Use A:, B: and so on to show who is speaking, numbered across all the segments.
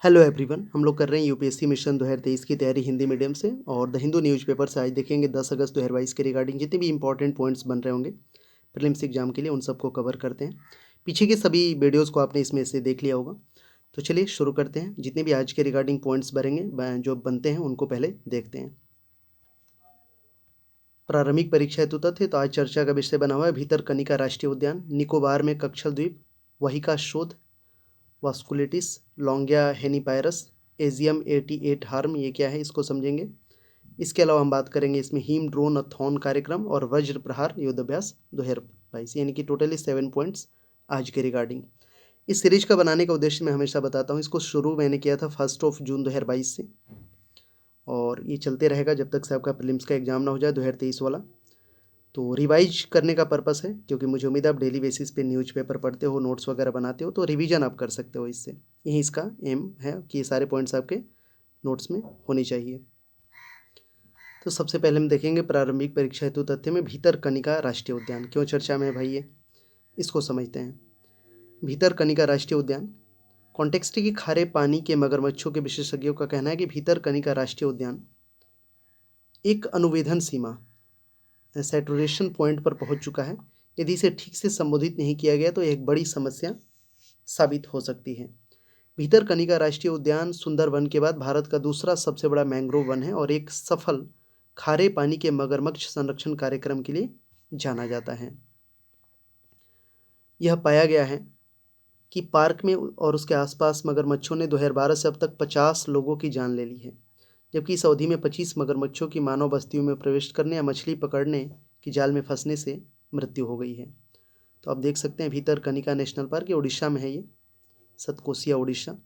A: Hello everyone, हम लोग कर रहे हैं यूपीएससी मिशन 2023 की तैयारी हिंदी मीडियम से। और द हिंदू न्यूज़पेपर से आज देखेंगे 10 अगस्त 2022 के रिगार्डिंग जितने भी इंपॉर्टेंट पॉइंट्स बन रहे होंगे प्रीलिम्स एग्जाम के लिए, उन सबको कवर करते हैं। पीछे के सभी वीडियोज़ को आपने इसमें से देख लिया होगा। तो चलिए शुरू करते हैं। जितने भी आज के रिगार्डिंग पॉइंट्स बनेंगे जो बनते हैं उनको पहले देखते हैं। प्रारंभिक परीक्षा हेतु तथ्य। तो आज चर्चा का विषय बना हुआ है भितरकनिका राष्ट्रीय उद्यान, निकोबार में कक्षल द्वीप, वहिका शोध, वास्कुलेटिस, लॉन्गिया हेनिपायरस, एजियम 88 हार्म, ये क्या है इसको समझेंगे। इसके अलावा हम बात करेंगे इसमें हीम ड्रोन अथॉन कार्यक्रम और वज्र प्रहार युद्धाभ्यास 2022, यानी कि टोटली 7 पॉइंट्स आज के रिगार्डिंग। इस सीरीज का बनाने का उद्देश्य मैं हमेशा बताता हूँ, इसको शुरू मैंने किया था 1 जून 2022 से, और ये चलते रहेगा जब तक से आपका प्रीलिम्स का एग्जाम ना हो जाए 2023 वाला। तो रिवाइज करने का पर्पस है, क्योंकि मुझे उम्मीद है आप डेली बेसिस पे न्यूज़पेपर पढ़ते हो, नोट्स वगैरह बनाते हो, तो रिवीजन आप कर सकते हो इससे। यही इसका एम है कि ये सारे पॉइंट्स आपके नोट्स में होने चाहिए। तो सबसे पहले हम देखेंगे प्रारंभिक परीक्षा हेतु तथ्य में भितरकनिका राष्ट्रीय उद्यान क्यों चर्चा में है भाई, ये इसको समझते हैं। भितरकनिका राष्ट्रीय उद्यान कॉन्टेक्स्ट की खारे पानी के मगरमच्छों के विशेषज्ञों का कहना है कि भितरकनिका राष्ट्रीय उद्यान एक अनुवेधन सीमा सैचुरेशन पॉइंट पर पहुंच चुका है। यदि इसे ठीक से संबोधित नहीं किया गया तो एक बड़ी समस्या साबित हो सकती है। भितरकनिका राष्ट्रीय उद्यान सुंदरवन के बाद भारत का दूसरा सबसे बड़ा मैंग्रोव वन है और एक सफल खारे पानी के मगरमच्छ संरक्षण कार्यक्रम के लिए जाना जाता है। यह पाया गया है कि पार्क में और उसके आसपास मगरमच्छों ने 2012 से अब तक 50 लोगों की जान ले ली है, जबकि इस अवधि में 25 मगरमच्छों की मानव बस्तियों में प्रवेश करने या मछली पकड़ने की जाल में फंसने से मृत्यु हो गई है। तो आप देख सकते हैं भितरकनिका नेशनल पार्क, ये उड़ीसा में है, ये सतकोसिया उड़ीसा।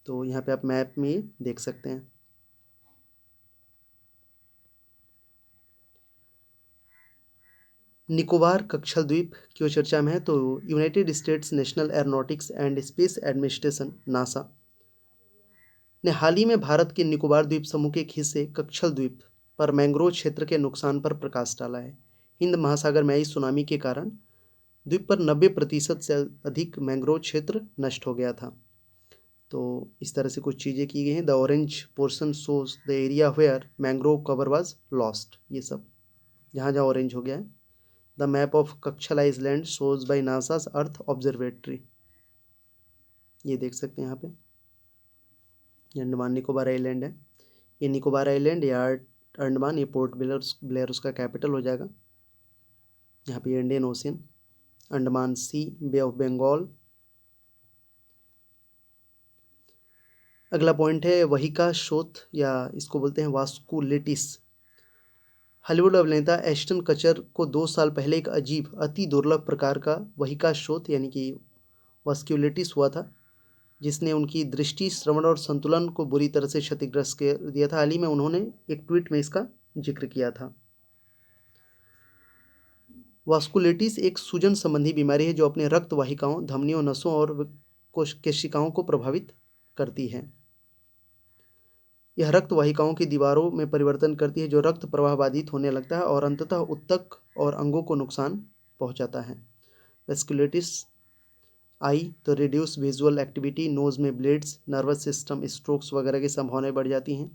A: तो यहाँ पे आप मैप में ये देख सकते हैं। निकोबार कक्षल द्वीप क्यों चर्चा में है, तो United states national aeronautics and space administration NASA ने हाल ही में भारत के निकोबार द्वीप समूह के एक हिस्से कक्षल द्वीप पर मैंग्रोव क्षेत्र के नुकसान पर प्रकाश डाला है। हिंद महासागर में आई सुनामी के कारण द्वीप पर 90% से अधिक मैंग्रोव क्षेत्र नष्ट हो गया था। तो इस तरह से कुछ चीज़ें की गई हैं। The orange portion shows the area where mangrove cover was lost, ये सब जहाँ जहाँ ऑरेंज हो गया है। The map of Katchal island shows by NASA's Earth Observatory, ये देख सकते हैं यहाँ पे। ये अंडमान निकोबार आइलैंड है, ये निकोबार आइलैंड या अंडमान, ये पोर्ट ब्लेयर उसका कैपिटल हो जाएगा। यहाँ पे Indian Ocean, Andaman Sea, Bay of Bengal. अगला पॉइंट है वहिका शोथ, या इसको बोलते हैं वास्कुलेटिस। हॉलीवुड अभिनेता एश्टन कचर को 2 साल पहले एक अजीब अति दुर्लभ प्रकार का वहिका शोथ यानी कि वास्कुलेटिस हुआ था, जिसने उनकी दृष्टि, श्रवण और संतुलन को बुरी तरह से क्षतिग्रस्त कर दिया था। हाल ही में उन्होंने एक ट्वीट में इसका जिक्र किया था। वास्कुलेटिस एक सूजन संबंधी बीमारी है जो अपने रक्त वाहिकाओं, धमनियों, नसों और कोशिकाओं को प्रभावित करती है। यह रक्त वाहिकाओं की दीवारों में परिवर्तन करती है, जो रक्त प्रवाह बाधित होने लगता है और अंततः ऊतक और अंगों को नुकसान पहुंचाता है। वास्कुलेटिस आई तो रिड्यूस विजुअल एक्टिविटी, नोज में ब्लेड्स, नर्वस सिस्टम, स्ट्रोक्स वगैरह की संभावनाएं बढ़ जाती हैं।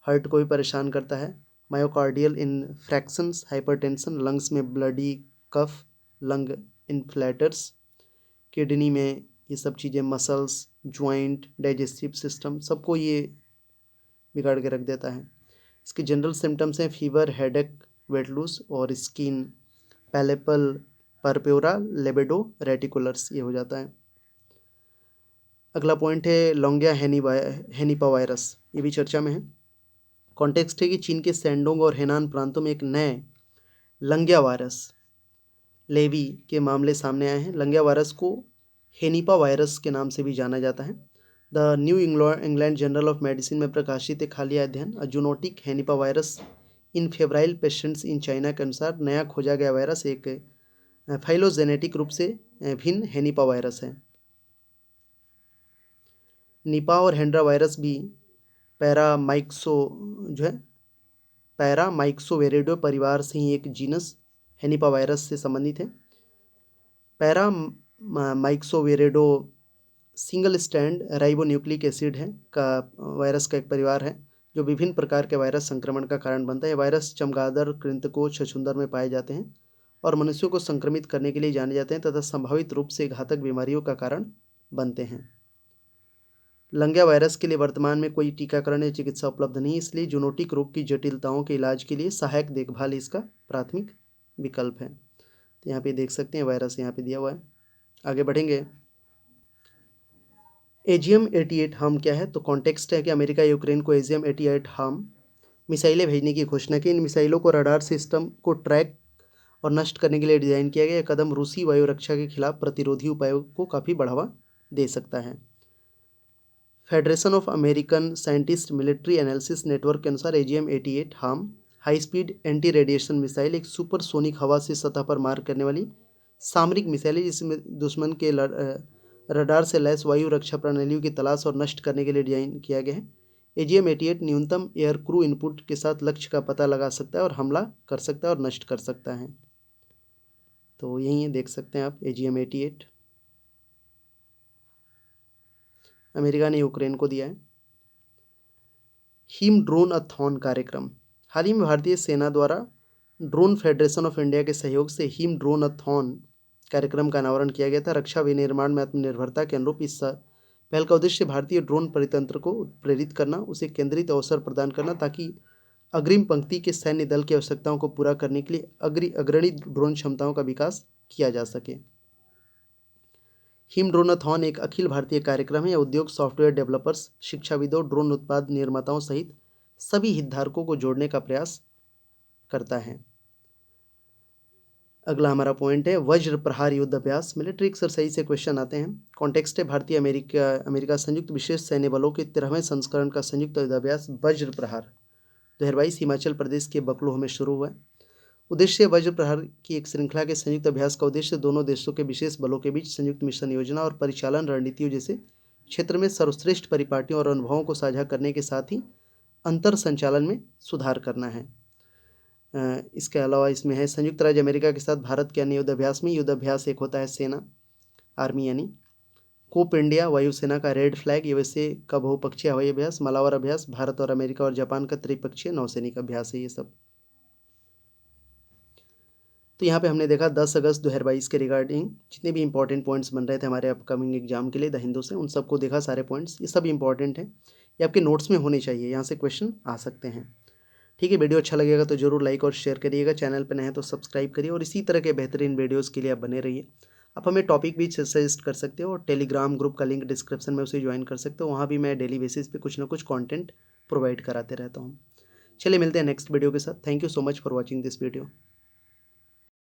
A: हार्ट को भी परेशान करता है। मायोकार्डियल इन्फ्रैक्शंस, हाइपरटेंशन, लंग्स में ब्लडी कफ, लंग इन्फ्लेटर्स, किडनी में ये सब चीज़ें, मसल्स, ज्वाइंट, डाइजेस्टिव सिस्टम, सबको ये बिगाड़ के रख देता है। इसके जनरल सिम्टम्स हैं फीवर, हेडेक, वेट लूज और स्किन पैलेपल परप्योरा लेबेडो रेटिकुलर्स, ये हो जाता है। अगला पॉइंट है लॉन्गिया हेनिपावायरस, ये भी चर्चा में है। कॉन्टेक्स्ट है कि चीन के सैंडोंग और हेनान प्रांतों में एक नए लंगिया वायरस लेवी के मामले सामने आए हैं। लंगिया वायरस को हेनिपा वायरस के नाम से भी जाना जाता है। The new England journal of medicine में प्रकाशित एक हालिया अध्ययन zoonotic henipa virus in febrile patients in China के अनुसार नया खोजा गया वायरस एक फाइलोजेनेटिक रूप से भिन्न हेनिपा वायरस है। निपा और हेंड्रा वायरस भी पैरामाइक्सोवेरिडो परिवार से ही एक जीनस हेनिपा वायरस से संबंधित है। पैरामाइक्सोवेरिडो सिंगल स्टैंड राइबोन्यूक्लिक एसिड है का वायरस का एक परिवार है जो विभिन्न प्रकार के वायरस संक्रमण का कारण बनता है। ये वायरस चमगादड़, कृंतकों, छछूंदर में पाए जाते हैं और मनुष्यों को संक्रमित करने के लिए जाने जाते हैं तथा संभावित रूप से घातक बीमारियों का कारण बनते हैं। लंगिया वायरस के लिए वर्तमान में कोई टीकाकरण या चिकित्सा उपलब्ध नहीं, इसलिए जूनोटिक रोग की जटिलताओं के इलाज के लिए सहायक देखभाल इसका प्राथमिक विकल्प है। तो यहाँ पे देख सकते हैं वायरस यहाँ पे दिया हुआ है। आगे बढ़ेंगे। एजीएम 88 हार्म क्या है? तो कॉन्टेक्स्ट है कि अमेरिका यूक्रेन को एजीएम 88 हार्म मिसाइलें भेजने की घोषणा की। इन मिसाइलों को रडार सिस्टम को ट्रैक और नष्ट करने के लिए डिज़ाइन किया गया। यह कदम रूसी वायु रक्षा के खिलाफ प्रतिरोधी उपायों को काफ़ी बढ़ावा दे सकता है। Federation of American scientist military analysis network के अनुसार AGM 88 harm high speed anti radiation missile एक सुपरसोनिक हवा से सतह पर मार करने वाली सामरिक मिसाइल है जिसमें दुश्मन के रडार से लैस वायु रक्षा प्रणालियों की तलाश और नष्ट करने के लिए डिजाइन किया गया है। एजीएम 88 न्यूनतम एयर क्रू इनपुट के साथ लक्ष्य का पता लगा सकता है और हमला कर सकता है और नष्ट कर सकता है। तो यही देख सकते हैं आप एजीएम 88 अमेरिका ने यूक्रेन को दिया है। हिम ड्रोन अथॉन कार्यक्रम। हाल ही में भारतीय सेना द्वारा ड्रोन फेडरेशन ऑफ इंडिया के सहयोग से हिम ड्रोन अथॉन कार्यक्रम का अनावरण किया गया था। रक्षा विनिर्माण में आत्मनिर्भरता के अनुरूप इस पहल का उद्देश्य भारतीय ड्रोन परितंत्र को प्रेरित करना, उसे केंद्रित अवसर प्रदान करना ताकि अग्रिम पंक्ति के सैन्य दल की आवश्यकताओं को पूरा करने के लिए अग्रणी ड्रोन क्षमताओं का विकास किया जा सके। हिम ड्रोनाथॉन एक अखिल भारतीय कार्यक्रम है। उद्योग, सॉफ्टवेयर डेवलपर्स, शिक्षाविदों, ड्रोन उत्पाद निर्माताओं सहित सभी हितधारकों को जोड़ने का प्रयास करता है। अगला हमारा पॉइंट है वज्र प्रहार युद्ध अभ्यास। मिलिट्री एक्सरसाइज से क्वेश्चन आते हैं। कॉन्टेक्स्ट है भारतीय अमेरिका संयुक्त विशेष सैन्य बलों के 13वें संस्करण का संयुक्त युद्ध अभ्यास वज्र प्रहार 2022 हिमाचल प्रदेश के बकलोह में शुरू हुआ है। उद्देश्य वज्र प्रहार की एक श्रृंखला के संयुक्त अभ्यास का उद्देश्य दोनों देशों के विशेष बलों के बीच संयुक्त मिशन योजना और परिचालन रणनीतियों जैसे क्षेत्र में सर्वश्रेष्ठ परिपाटियों और अनुभवों को साझा करने के साथ ही अंतर संचालन में सुधार करना है। इसके अलावा इसमें है संयुक्त राज्य अमेरिका के साथ भारत के अन्य युद्ध अभ्यास में युद्ध अभ्यास एक होता है सेना आर्मी यानी कोप इंडिया वायुसेना का रेड फ्लैग यूएसए का बहुपक्षीय हवाई अभ्यास, मालावर अभ्यास भारत और अमेरिका और जापान का त्रिपक्षीय नौसैनिक अभ्यास है ये सब। तो यहाँ पे हमने देखा 10 अगस्त 2022 के रिगार्डिंग जितने भी इंपॉर्टेंट पॉइंट्स बन रहे थे हमारे अपकमिंग एग्जाम के लिए द हिंदू से, उन सबको देखा सारे पॉइंट्स। ये सब इंपॉर्टेंट है, ये आपके नोट्स में होने चाहिए, यहाँ से क्वेश्चन आ सकते हैं। ठीक है, वीडियो अच्छा लगेगा तो जरूर लाइक और शेयर करिएगा। चैनल पर नए हैं तो सब्सक्राइब करिए और इसी तरह के बेहतरीन वीडियोज़ के लिए आप बने रहिए। आप हमें टॉपिक भी सजेस्ट कर सकते हो और टेलीग्राम ग्रुप का लिंक डिस्क्रिप्शन में उसे ज्वाइन कर सकते हो। वहाँ भी मैं डेली बेसिस पे कुछ ना कुछ कंटेंट प्रोवाइड कराते रहता हूँ। चलिए मिलते हैं नेक्स्ट वीडियो के साथ। Thank you so much for watching this video.